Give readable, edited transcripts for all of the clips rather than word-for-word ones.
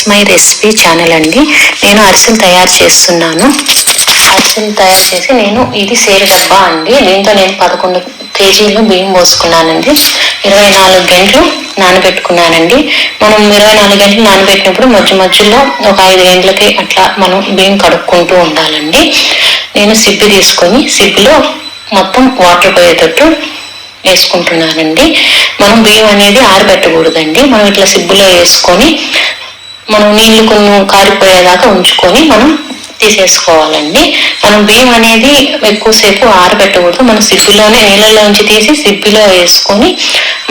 My recipe channel అండి. నేను అరిసెలు తయారు చేస్తున్నాను. అరిసెలు తయారు చేసి ఇది సేరు డబ్బా అండి. దీంతో నేను 11 కేజీలు బియ్యం పోసుకున్నానండి. 24 గంటలు నానబెట్టుకున్నానండి. మనం 24 గంటలు నానబెట్టినప్పుడు మధ్యలో ఒక 5 గంటలకి అట్లా మనం బియ్యం కడుక్కుంటూ ఉండాలండి. నేను సిప్పి తీసుకొని సిప్పిలో మొత్తం వాటర్ పోయేటట్టు వేసుకుంటున్నానండి. మనం బియ్యం అనేది ఆరబెట్టకూడదండి. మనం ఇట్లా సిబ్బులో వేసుకొని మనం నీళ్లు కొన్ని కారిపోయేదాకా ఉంచుకొని మనం తీసేసుకోవాలండి. మనం బియ్యం అనేది ఎక్కువసేపు ఆరబెట్టకూడదు. మనం సిబ్బిలోనే నీళ్ళలోంచి తీసి సిబ్బిలో వేసుకొని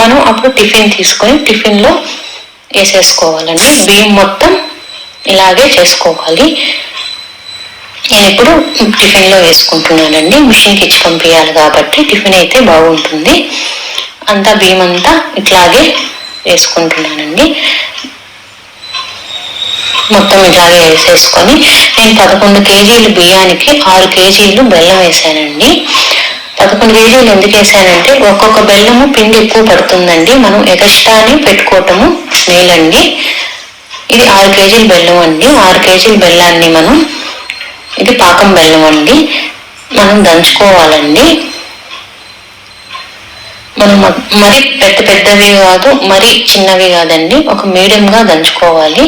మనం అప్పుడు టిఫిన్ తీసుకొని టిఫిన్లో వేసేసుకోవాలండి. బియ్యం మొత్తం ఇలాగే చేసుకోవాలి. నేను ఇప్పుడు టిఫిన్లో వేసుకుంటున్నానండి. మిషన్కి ఇచ్చి పంపించాలి కాబట్టి టిఫిన్ అయితే బాగుంటుంది. అంతా బియ్యం అంతా ఇట్లాగే వేసుకుంటున్నానండి. మొత్తం ఇట్లాగే వేసేసుకొని నేను 11 కేజీలు బియ్యానికి 6 కేజీలు బెల్లం వేసానండి. 11 కేజీలు ఎందుకు వేసానంటే ఒక్కొక్క బెల్లము పిండి ఎక్కువ పడుతుందండి. మనం ఎగస్ట్రాని పెట్టుకోవటము మేలండి. ఇది 6 కేజీల బెల్లం అండి. 6 కేజీల బెల్లాన్ని ఇది పాకం బెల్లం అండి. మనం దంచుకోవాలండి. మనం మరి పెద్దవి కాదు, మరి చిన్నవి కాదండి, ఒక మీడియంగా దంచుకోవాలి.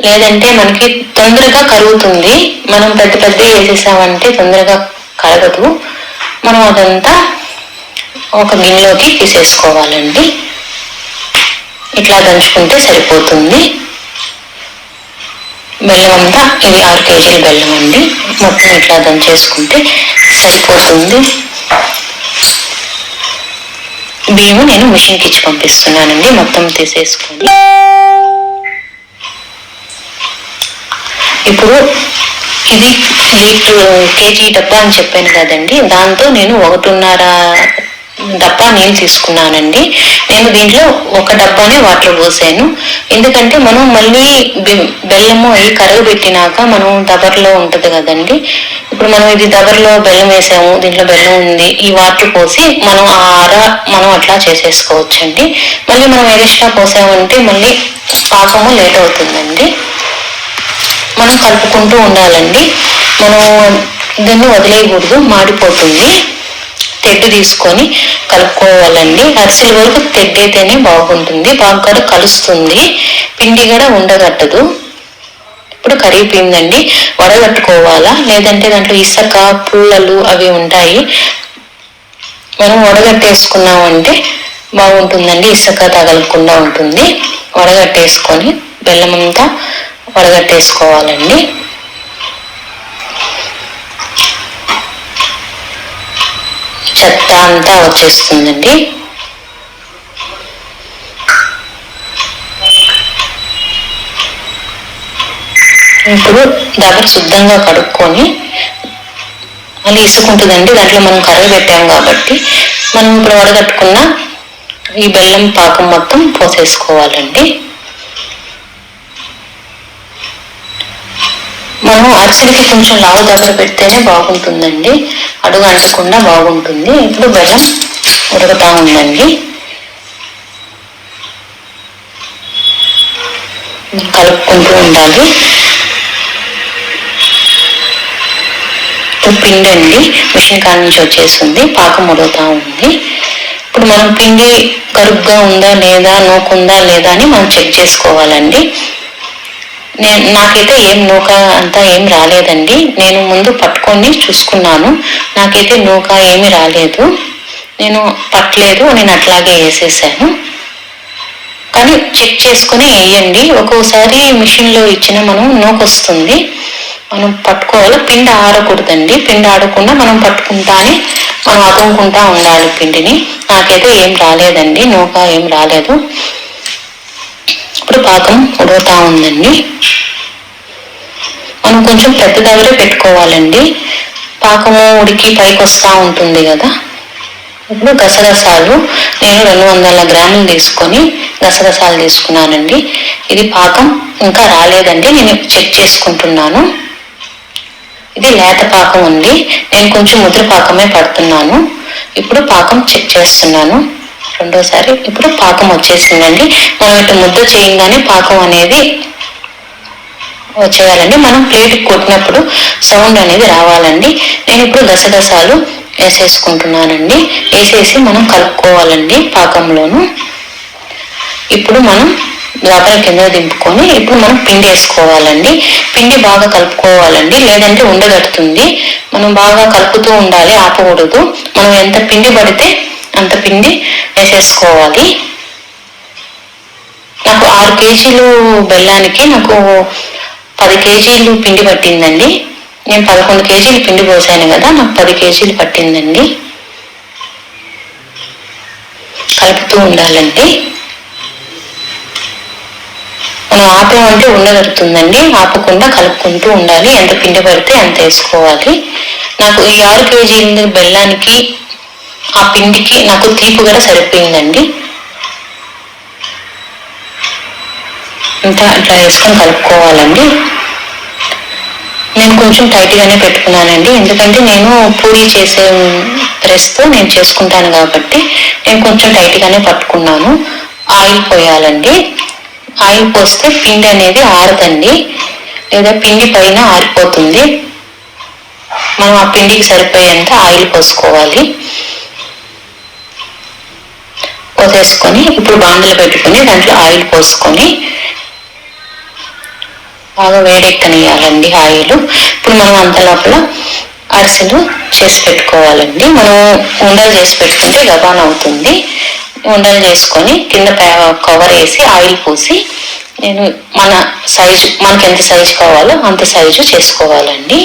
లేదంటే మనకి తొందరగా కరుగుతుంది. మనం పెద్దవి వేసేసామంటే తొందరగా కరగదు. మనం అదంతా ఒక గిన్నెలోకి తీసేసుకోవాలండి. ఇట్లా దంచుకుంటే సరిపోతుంది. బెల్లం అంతా ఇది 6 కేజీల బెల్లం అండి. మొత్తం ఇట్లా దంచేసుకుంటే సరిపోతుంది. బియ్యం నేను మిషన్కి ఇచ్చి పంపిస్తున్నానండి. మొత్తం తీసేసుకొని ఇప్పుడు ఇది 8 కేజీ డబ్బా అని చెప్పాను కదండి. దాంతో నేను 1.5 డబ్బా నీళ్ళు తీసుకున్నానండి. నేను దీంట్లో 1 డబ్బానే వాటర్ పోసాను. ఎందుకంటే మనం మళ్ళీ బెల్లము అవి కరగబెట్టినాక మనం దబర్లో ఉంటుంది కదండి. ఇప్పుడు మనం ఇది దబర్లో బెల్లం వేసాము, దీంట్లో బెల్లం ఉంది. ఈ వాటర్ పోసి మనం మనం అట్లా చేసేసుకోవచ్చండి. మళ్ళీ మనం ఎక్స్ట్రా పోసామంటే మళ్ళీ పాకము లేట్ అవుతుందండి. మనం కలుపుకుంటూ ఉండాలండి. మనం దీన్ని వదిలేయకూడదు, మాడిపోతుంది. తెడ్డు తీసుకొని కలుపుకోవాలండి. అరిసెల వరకు తెడ్డు అయితేనే బాగుంటుంది, బాగా కలుస్తుంది, పిండి కూడా ఉండగట్టదు. ఇప్పుడు కరిగిపోయిందండి. వడగట్టుకోవాలా, లేదంటే దాంట్లో ఇసుక పుల్లలు అవి ఉంటాయి. మనం వడగట్టేసుకున్నామంటే బాగుంటుందండి, ఇసుక తగలకుండా ఉంటుంది. వడగట్టేసుకొని బెల్లం అంతా వడగట్టేసుకోవాలండి. చెత్త అంతా వచ్చేస్తుందండి. ఇప్పుడు దబర శుద్ధంగా కడుక్కొని మళ్ళీ ఇసుకుంటుందండి. దాంట్లో మనం కరగబెట్టాం కాబట్టి మనం ఇప్పుడు వడగట్టుకున్న ఈ బెల్లం పాకం మొత్తం పోసేసుకోవాలండి. మనం అరిసెలకి కొంచెం లావు దగ్గర పెడితేనే బాగుంటుందండి, అడుగు అంటకుండా బాగుంటుంది. ఇప్పుడు బెల్లం ఉడకతా ఉందండి. కలుపుకుంటూ ఉండాలి. ఇప్పుడు పిండి అండి మిషన్ కాడ నుంచి వచ్చేసింది, పాకం ఉడుకుతా ఉంది. ఇప్పుడు మనం పిండి కరుగ్గా ఉందా లేదా, నూకుందా లేదా అని మనం చెక్ చేసుకోవాలండి. నాకైతే ఏం నూక అంతా ఏం రాలేదండి. నేను ముందు పట్టుకొని చూసుకున్నాను, నాకైతే నూక ఏమీ రాలేదు. నేను పట్టలేదు, నేను అట్లాగే వేసేసాను. కానీ చెక్ చేసుకుని వేయండి. ఒక్కోసారి మిషన్లో ఇచ్చిన మనం నూక వస్తుంది, మనం పట్టుకోవాలి. పిండి ఆరకూడదండి. పిండి ఆడకుండా మనం పట్టుకుంటానే మనం అతుముకుంటా ఉండాలి పిండిని. నాకైతే ఏం రాలేదండి, నూక ఏం రాలేదు. ఇప్పుడు పాకం ఉడుకుతా ఉందండి. మనం కొంచెం పెద్ద దగ్గరే పెట్టుకోవాలండి. పాకము ఉడికి పైకి వస్తూ ఉంటుంది కదా. ఇప్పుడు గసగసాలు నేను 200 గ్రాములు తీసుకొని గసగసాలు తీసుకున్నానండి. ఇది పాకం ఇంకా రాలేదండి, నేను చెక్ చేసుకుంటున్నాను. ఇది లేత పాకం ఉంది, నేను కొంచెం ముద్ర పాకమే పడుతున్నాను. ఇప్పుడు పాకం చెక్ చేస్తున్నాను రెండోసారి. ఇప్పుడు పాకం వచ్చేసిందండి. మనం ఇటు ముద్ద చేయగానే పాకం అనేది వచ్చేయాలండి. మనం ప్లేట్ కొట్టినప్పుడు సౌండ్ అనేది రావాలండి. నేను ఇప్పుడు గసగసాలు వేసేసుకుంటున్నానండి. వేసేసి మనం కలుపుకోవాలండి పాకంలోను. ఇప్పుడు మనం లోపల కింద దింపుకొని ఇప్పుడు మనం పిండి వేసుకోవాలండి. పిండి బాగా కలుపుకోవాలండి, లేదంటే ఉండగడుతుంది. మనం బాగా కలుపుతూ ఉండాలి, ఆపకూడదు. మనం ఎంత పిండి పడితే అంత పిండి వేసేసుకోవాలి. నాకు 6 కేజీలు బెల్లానికి నాకు 10 కేజీలు పిండి పట్టిందండి. నేను 11 కేజీలు పిండి పోసాను కదా, నాకు 10 కేజీలు పట్టిందండి. కలుపుతూ ఉండాలండి. మనం ఆపామంటే ఉండగడుతుందండి. ఆపకుండా కలుపుకుంటూ ఉండాలి. ఎంత పిండి పడితే అంత వేసుకోవాలి. నాకు ఈ 6 కేజీల బెల్లానికి ఆ పిండికి నాకు తీపి కూడా సరిపోయిందండి. అంతా అట్లా వేసుకొని కలుపుకోవాలండి. నేను కొంచెం టైట్గానే పెట్టుకున్నానండి, ఎందుకంటే నేను పూరీ చేసే ప్రెస్తో నేను చేసుకుంటాను కాబట్టి నేను కొంచెం టైట్గానే పట్టుకున్నాను. ఆయిల్ పోయాలండి. ఆయిల్ పోస్తే పిండి అనేది ఆరదండి, లేదా పిండి పైన ఆరిపోతుంది. మనం ఆ పిండికి సరిపోయేంత ఆయిల్ పోసుకోవాలి. పోసేసుకొని ఇప్పుడు బాండలు పెట్టుకొని దాంట్లో ఆయిల్ పోసుకొని బాగా వేడెక్కనియాలండి ఆయిల్. ఇప్పుడు మనం అంత లోపల అరిసెలు చేసి పెట్టుకోవాలండి. మనం ఉండలు చేసి పెట్టుకుంటే గబాన్ అవుతుంది. ఉండలు చేసుకొని కింద కవర్ వేసి ఆయిల్ పూసి నేను మన సైజు, మనకి ఎంత సైజు కావాలో అంత సైజు చేసుకోవాలండి.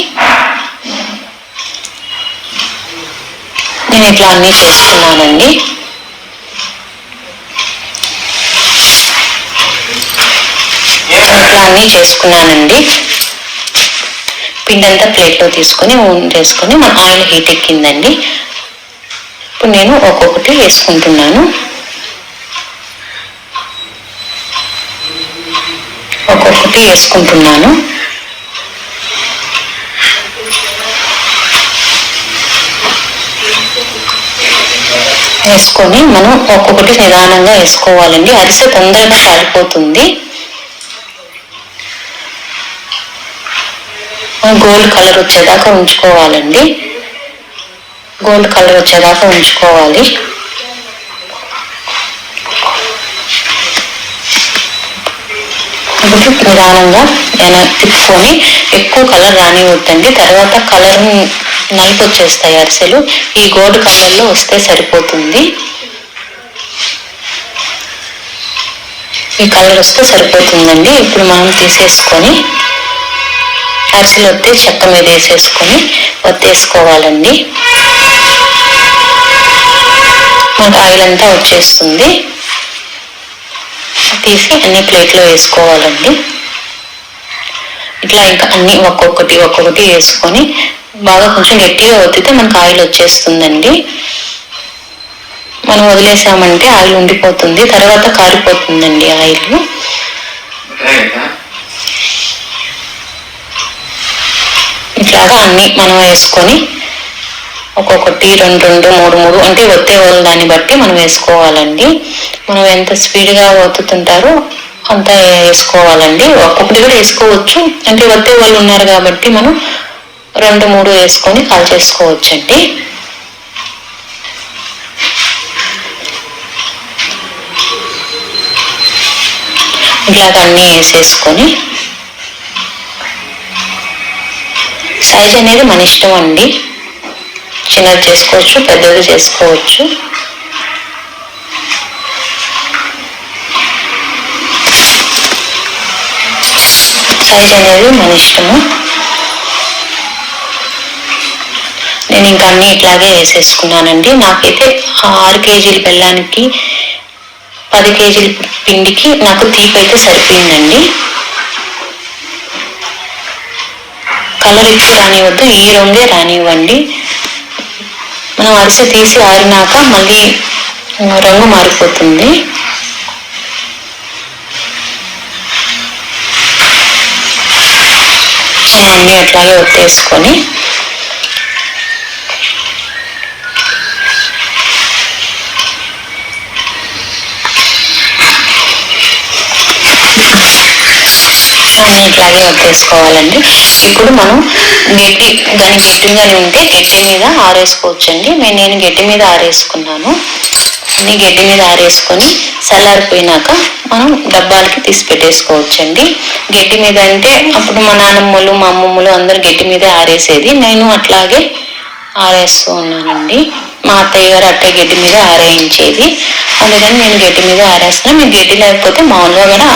నేను ఇట్లా అన్నీ చేసుకున్నానండి. ఇట్లా అన్నీ చేసుకున్నానండి. పిండి అంతా ప్లేట్లో తీసుకొని వేసుకొని మన ఆయిల్ హీట్ ఎక్కిందండి. ఇప్పుడు నేను ఒక్కొక్కటి వేసుకుంటున్నాను. వేసుకొని మనం ఒక్కొక్కటి నిదానంగా వేసుకోవాలండి. అరిసె తొందరగా కాలిపోతుంది. గోల్డ్ కలర్ వచ్చేదాకా ఉంచుకోవాలండి. నిదానంగా తిప్పుకొని ఎక్కువ కలర్ రానివద్దండి. తర్వాత కలర్ నలుపు వచ్చేస్తాయి అరిసెలు. ఈ గోల్డ్ కలర్లో వస్తే సరిపోతుంది. ఈ కలర్ వస్తే సరిపోతుందండి. ఇప్పుడు మనం తీసేసుకొని అరిసెలు వత్తే చెక్క మీద వేసేసుకొని వత్తేసుకోవాలండి. మనకు ఆయిల్ అంతా వచ్చేస్తుంది. తీసి అన్ని ప్లేట్లో వేసుకోవాలండి. ఇట్లా ఇంకా అన్ని ఒక్కొక్కటి వేసుకొని బాగా కొంచెం గట్టిగా ఒత్తితే మనకు ఆయిల్ వచ్చేస్తుందండి. మనం వదిలేసామంటే ఆయిల్ ఉండిపోతుంది, తర్వాత కారిపోతుందండి ఆయిల్. ఇట్లాగా అన్ని మనం వేసుకొని ఒక్కొక్కటి 2 3 అంటే ఒత్తే వాళ్ళు దాన్ని బట్టి మనం వేసుకోవాలండి. మనం ఎంత స్పీడ్గా ఒత్తుతుంటారో అంత వేసుకోవాలండి. ఒక్కొక్కటి కూడా వేసుకోవచ్చు, అంటే ఒత్తే వాళ్ళు ఉన్నారు కాబట్టి మనం 2 3 వేసుకొని కాల్ చేసుకోవచ్చండి. ఇట్లాగ అన్నీ వేసేసుకొని సైజ్ అనేది మన ఇష్టం అండి. చిన్నది చేసుకోవచ్చు, పెద్దది చేసుకోవచ్చు. సైజ్ అనేది మన ఇష్టము. నేను ఇంకా అన్నీ ఇట్లాగే వేసేసుకున్నానండి. నాకైతే 6 కేజీల బెల్లానికి 10 కేజీల పిండికి నాకు తీపి అయితే సరిపోయిందండి. కలర్ ఎక్కువ రానివద్దు, ఈ రంగే రానివ్వండి. మనం అరిసె తీసి ఆరినాక మళ్ళీ రంగు మారిపోతుంది. అన్నీ అట్లాగే ఒత్తేసుకొని ఇట్లాగే వదిలేసుకోవాలండి. ఇప్పుడు మనం గట్టిగానే ఉంటే గడ్డి మీద ఆరేసుకోవచ్చండి. నేను గడ్డి మీద ఆరేసుకున్నాను. అన్ని గడ్డి మీద ఆరేసుకొని చల్లారిపోయినాక మనం డబ్బాలకి తీసి పెట్టేసుకోవచ్చండి. గడ్డి మీద అంటే అప్పుడు మా నాన్నమ్మలు మా అమ్మమ్మలు అందరూ గడ్డి మీదే ఆరేసేది. నేను అట్లాగే ఆరేస్తూ ఉన్నానండి. మా అత్తయ్య గారు అట్టే గడ్డి మీద ఆరేయించేది. అందుకని నేను గడ్డి మీద ఆరేస్తున్నాను. మీకు గడ్డి లేకపోతే మామూలుగా కూడా